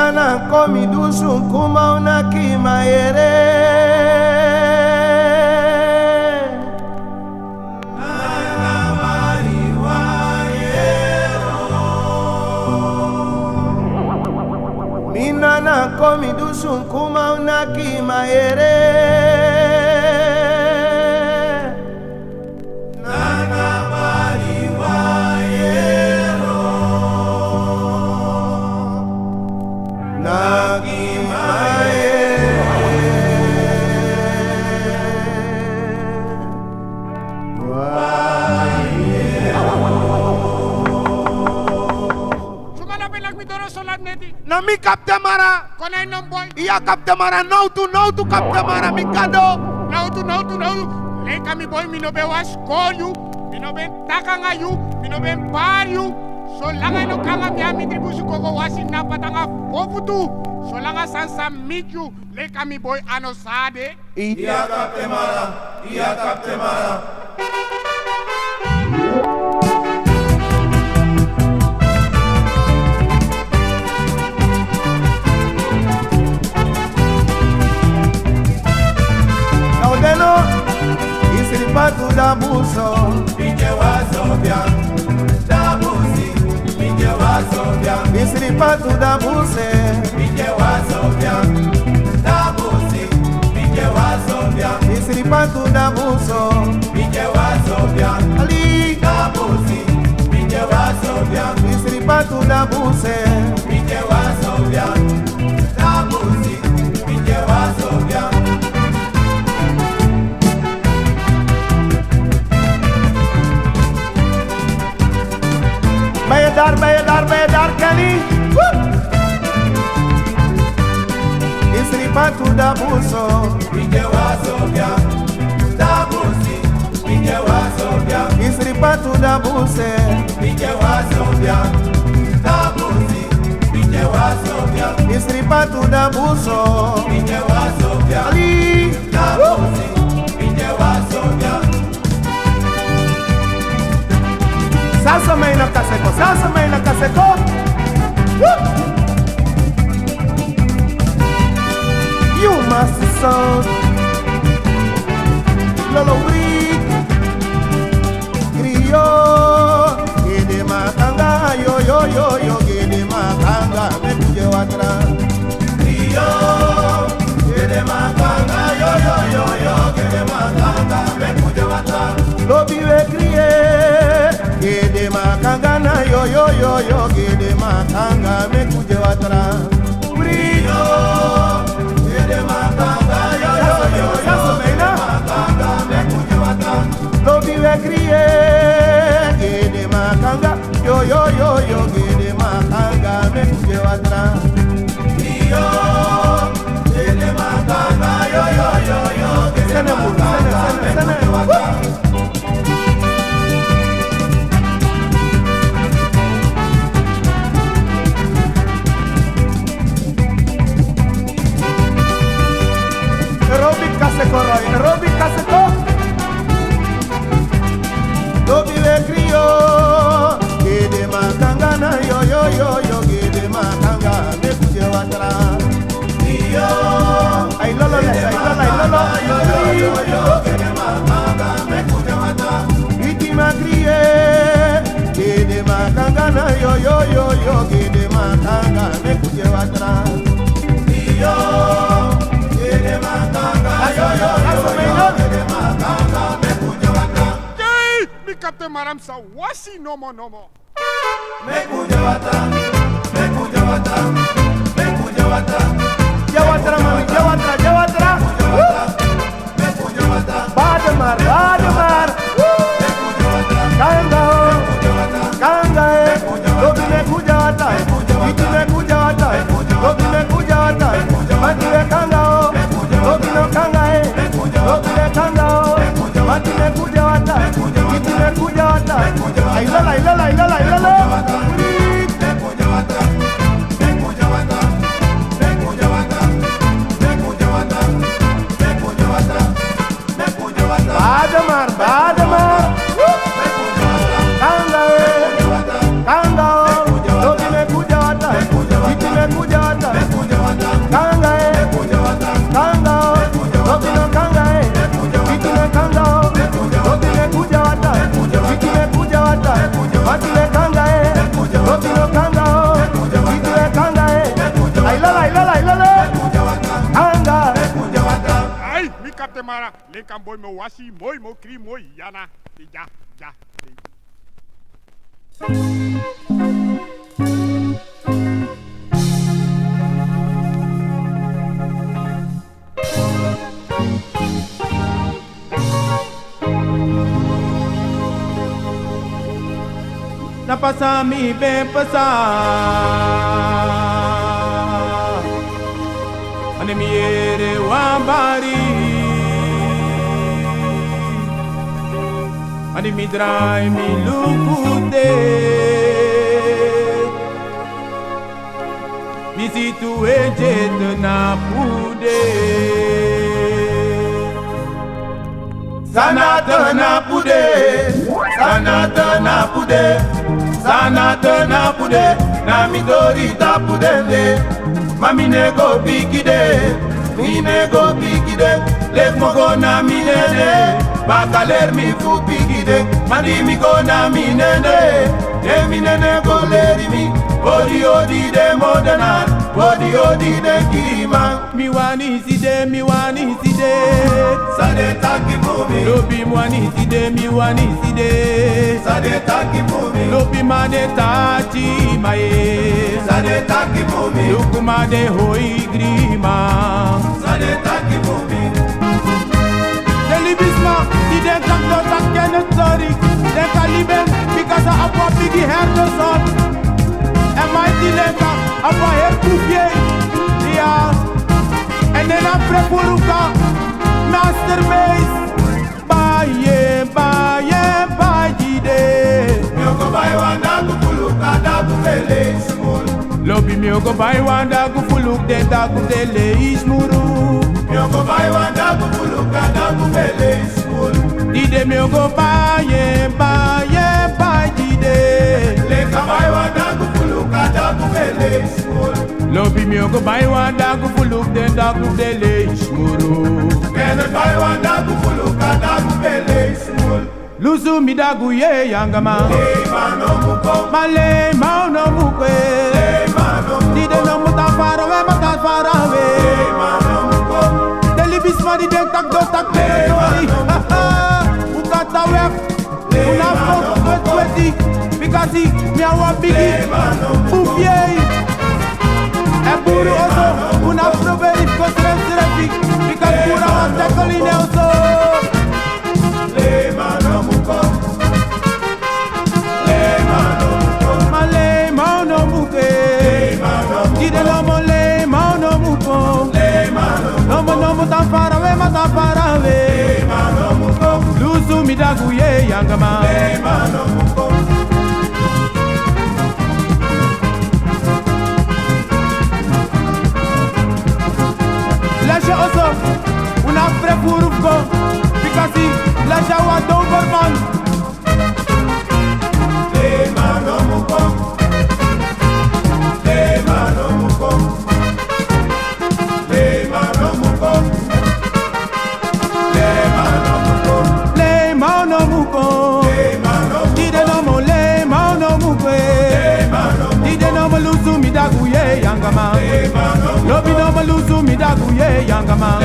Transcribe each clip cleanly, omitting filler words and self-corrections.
Minana komi dusu kuma unaki maere. Minana komi dusu kuma unaki maere. Nami kapte mara, konai nomboy, iya kapte mara, no tu kapte mara, mikado. no tu. Le kami boy mino be was call you, mino be takanga you, mino be bar you. So langa no kanga mi ami tribusu koko wasi na patanga fofutu. So langa sansa meet you, le kami boy anosade. Iya kapte mara. Patu da buso, Mije wasobia, da busi, mije wasobia, isri patu da buse, mije wasobia, da busi, mije wasobia, isri patu da buso, mije wasobia, ali da busi, mije wasobia, isri patu da buse, mije wasobia, da busi, mije wasobia. Bayadar kali. Isri patu da buso, Mije wasobia, da busi, mije wasobia, isri patu da buse, mije wasobia, da busi, mije wasobia, isri patu da buso, mije wasobia, ali da busi, mije wasobia. salsa maina kaseko. You must sound Lolo Brick Grio Gede matanga yo Gede matanga Mekuje watra Rio, gede matanga, yo, gede matanga, mekuje wata. Lobi we kriye Gede matanga na yo Gede matanga Mekuje watra Rio, gede matanga, yo, gede matanga, mekuje wata. Lobi we kriye Gede matanga yo Gede matanga Mekuje watra Rio, gede matanga, yo, gede matanga, mekuje wata. Aerobic kaseko Lobi we kriyo Gede matanga na yo Gede matanga Mekuje watra Rio, Ay lolo yo, gede matanga, mekuje wata. Iti makriye Gede matanga na yo Gede matanga Mekuje watra Rio, gede matanga, yo, gede matanga, mekuje wata. Jai, mi kapte maram sa wasi nomo. Mekuje wata, mekuje wata, mekuje wata. Jawatra mami, Jawatra Mekuje wata, Bademar Kanga Lobi mekuja wata Iti mekuja wata Lobi mekuja wata Mati we kanga Lobi no kanga Lobi we kanga Mati mekuja wata Iti mekuja wata Ay lola mekuje wata, mekuje wata, mekuje wata, mekuje wata, mekuje wata, mekuje wata. Bademar kan boy me wasi mooi mo kri mooi yana ja ja. Napasami be pasa ane miere wambari ane mi drai mi lukute mi situ ejet na pude sanata na pude sanata na pude sanata na pude na mi dorita pudende mami nego bigide mi nego bigide lek mo go na mi nene bakaler mi fu bigide mani mi go na mi nene e mi nene go leri mi odi odi de modena odi de kima mi wani side sade taki mumi lobi mwani side mi wani side sade taki mumi lobi mane tachi mae sade taki mumi lukuma de hoi grima sade taki mumi Delibisma die denkt dat dat kennen sorry denk aan lieben because I have a big herderson en mijn dilemma apa her koefje ja en dan après pour ka masterpiece baie jide mioko bai wanda kufuluka da kufele ismuru lobi mioko bai wanda kufuluka de da kufele ismuru mioko bai wanda kufuluka da kufele ismuru dide mioko baie jide leka bai wanda kufuluka da kufele ismuru lobi mioko bai wanda kufuluka de da kufele ismuru kene bai wanda kufuluka da kufele ismuru Lusu midagu ye yangama Male mauno mukwe Dide no muta farawe Delibisma di dek tak do tak tori Ukata wek Una fok weti Bikasi miawa bigi Ufye E buru oso Una proveri kosren srefi Bikas pura wa tekoline oso Tan farawe Lusu midagu ye yangama Laja oso una prefurufko Bikasi laja wa Doberman Lobi no malusu midagu ye yangama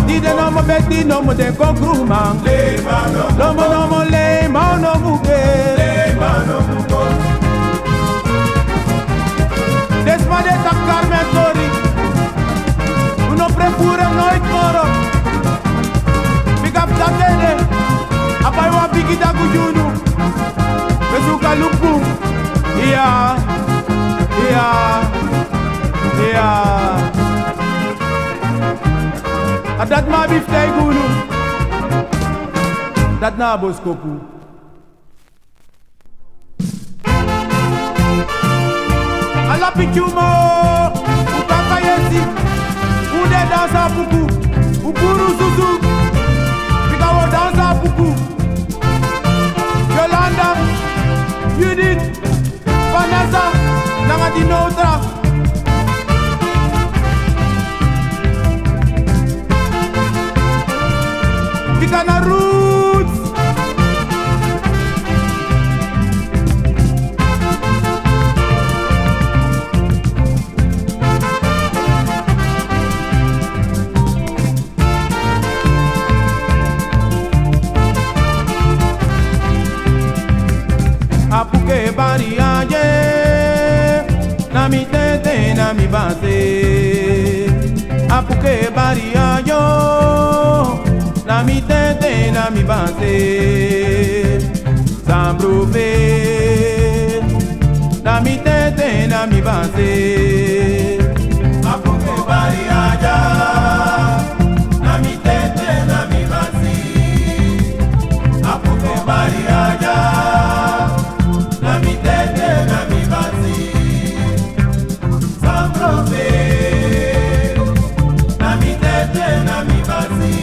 Dide no mo beti no mo de kongruma Lomo no mo le ma no muke Desma de takar me tori Uno prefure nooit moro Bigap tatene Apai wa bigi dagu junu Besuka lupu Iya Dat ma biftei gunu Dat na boskopu Ala pichumo Ukaka yesi Ude dansa puku Upuru susu Pikawo dansa puku Yolanda Judith Vanessa Nanga Dinotra Bigana roots apuke bari aye, na mi tete na mi base. Apuke bari ayo, na mi tete na mi base. Zambruve, na mi tete na mi base. Apuke bari aja, na mi tete na mi basi. Apuke bari aja, na mi tete na mi basi. Sambrove, na mi tete na mi basi.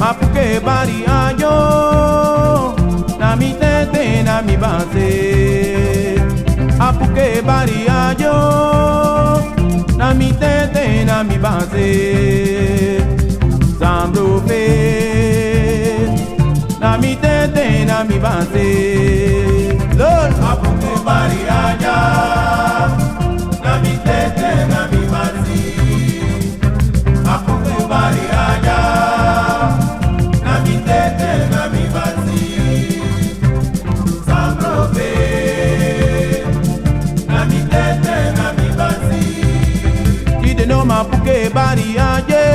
Apuke bari ayo, na mi tete na mi base. Apuke bari ayo, na mi tete na mi base. Zambruve, na mi tete na mi base. Lord, Apuke bari aja, na mi tete na mi basi. Apuke bari aja, na mi tete na mi basi. Sambrove, na mi tete na mi basi. did no ma puke bari aye,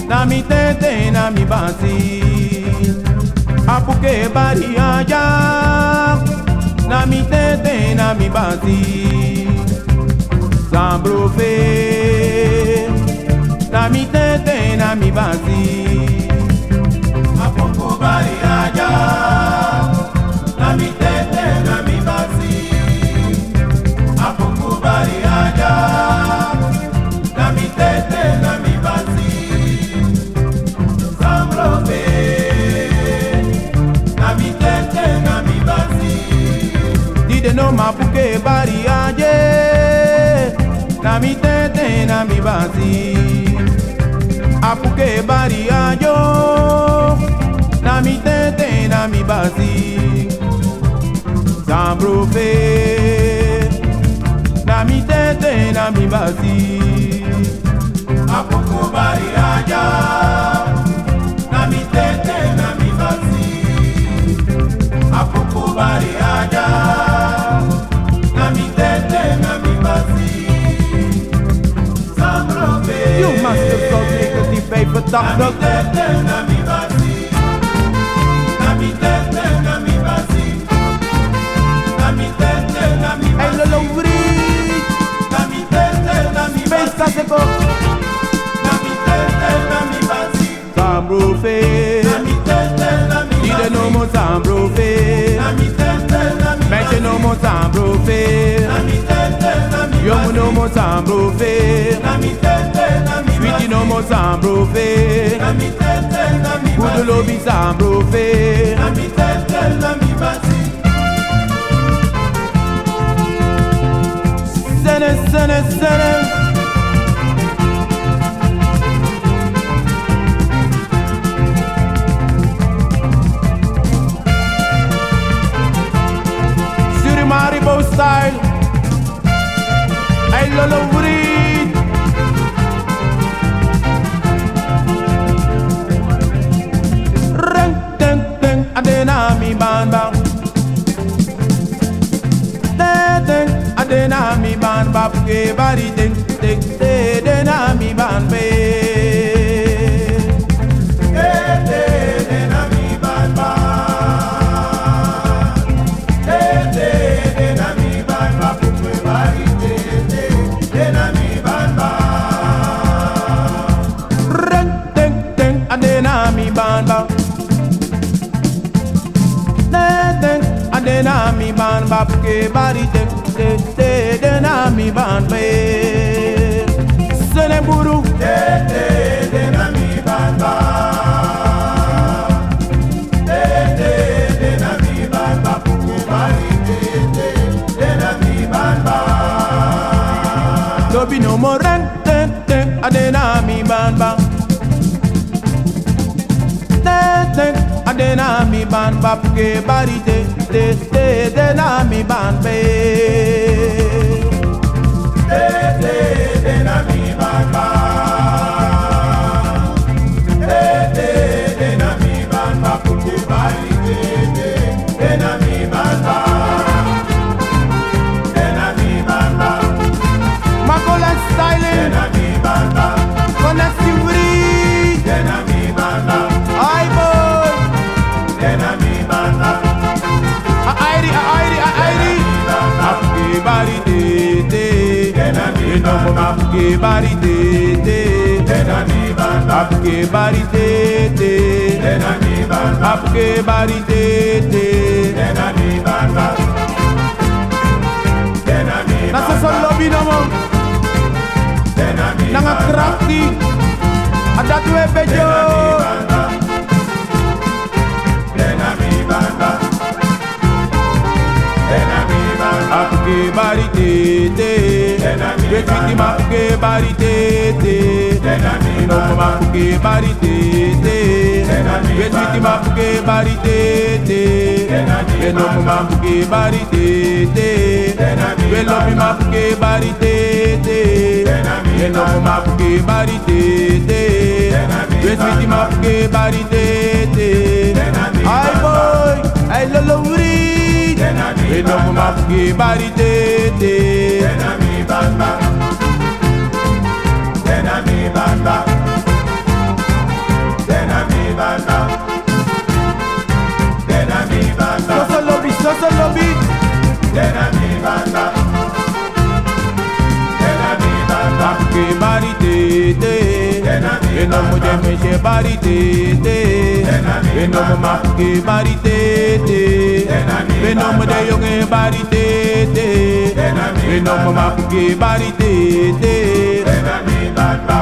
na mi tete na mi basi. Apuke bari aja, na mi tete na mi basi. Zambruve, na mi tete na mi basi. Apuke bari aja, na mi tete na mi basi. Apuke bari aja, na mi tete na mi basi. Sambrove, na mi tete na mi basi. Did no ma puke bari aye, na mi tete na mi basi. Apuke bari ayo, na mi tete na mi basi. Zambruve, na mi tete na mi basi. Apuke bari aja, na mi tete na mi basi. Apuke bari aja, na mi tete na mi basi. Sambrove, You must have so negative paper na mi doctor. tete na mi basi. Na mi tete na mi basi. Na mi tete na mi Hey basi. lolo wuri, Na mi tete na mi face basi. kaseko. Na mi tete na mi basi. Zambruve, Na mi tete na mi did basi. no mo Zambruve. Na mi tete na mi Make no mo Zambruve. Na mi tete na mi Yo no mo Zambruve. Na mi tete na mi Sweetie no mo Zambruve. Na mi tete na mi Kudulo bi Zambruve. Na mi tete na mi basi. Sene, sene, sene. Suri Maribo style. Ay lolo wurid. Reng, teng, teng, adena mi ban bang. Teng, adena mi ban bap ke bari teng, teng, adena mi ban be. Tete na mi bamba. Tete na mi bamba. Pukwe bari tete na mi bamba. Reng, teng, teng, adena mi ban bang. Teng, adena mi ban bap ke bari teng, teng, adena mi ban be. Sene buru. Tete na mi bamba. Tete na mi bamba. Pukwe bari tete na mi bamba. Don't be no more reng, teng, teng, adena mi ban bang. Teng, teng, adena mi ban bap ke bari teng, teng, adena mi ban be. Tete na mi bamba. Tete na mi bamba. Pukwe bari tete Dena mi bamba. Dena mi bamba. Magolan styling. Dena mi bamba. Connectivity. Dena mi bamba. Aye boy. Dena mi bamba. Airi. Apke bari de. Dena mi No bamba. apke bari de. Dena mi bamba. Apke bari de. Dena mi bamba. Apke bari de. Dena mi bamba. Dena mi Nasa bamba. sa lobby naman. Dena mi Nanga bamba. crafty. Adatu ebejo. Dena mi bamba. Dena mi bamba. Dena mi bamba. Apke bari de. Dena mi Betwiti bamba. apke bari de. Dena mi No bamba. apke bari de. Dena mi Betwiti bamba. apke bari de. Dena mi No bamba. apke bari de. Dena mi Velo mi bamba. apke bari de. Dena mi No bamba. apke bari de. Dena mi Betwiti bamba. apke bari de. Dena mi Ay bamba. boy, ay lolo wuri. Dena mi No bamba. apke bari de. Dena mi bamba. Dena mi bamba. Dena mi bamba. Dena mi bamba. Soso lobby. Dena mi bamba. Dena mi bamba. Apke bari de. Dena mi No muje bamba. meje bari de. Dena mi No bamba. apke bari de. Dena mi No bamba. muje yonge bari de. Dena mi No bamba. apke bari de. Dena mi bamba.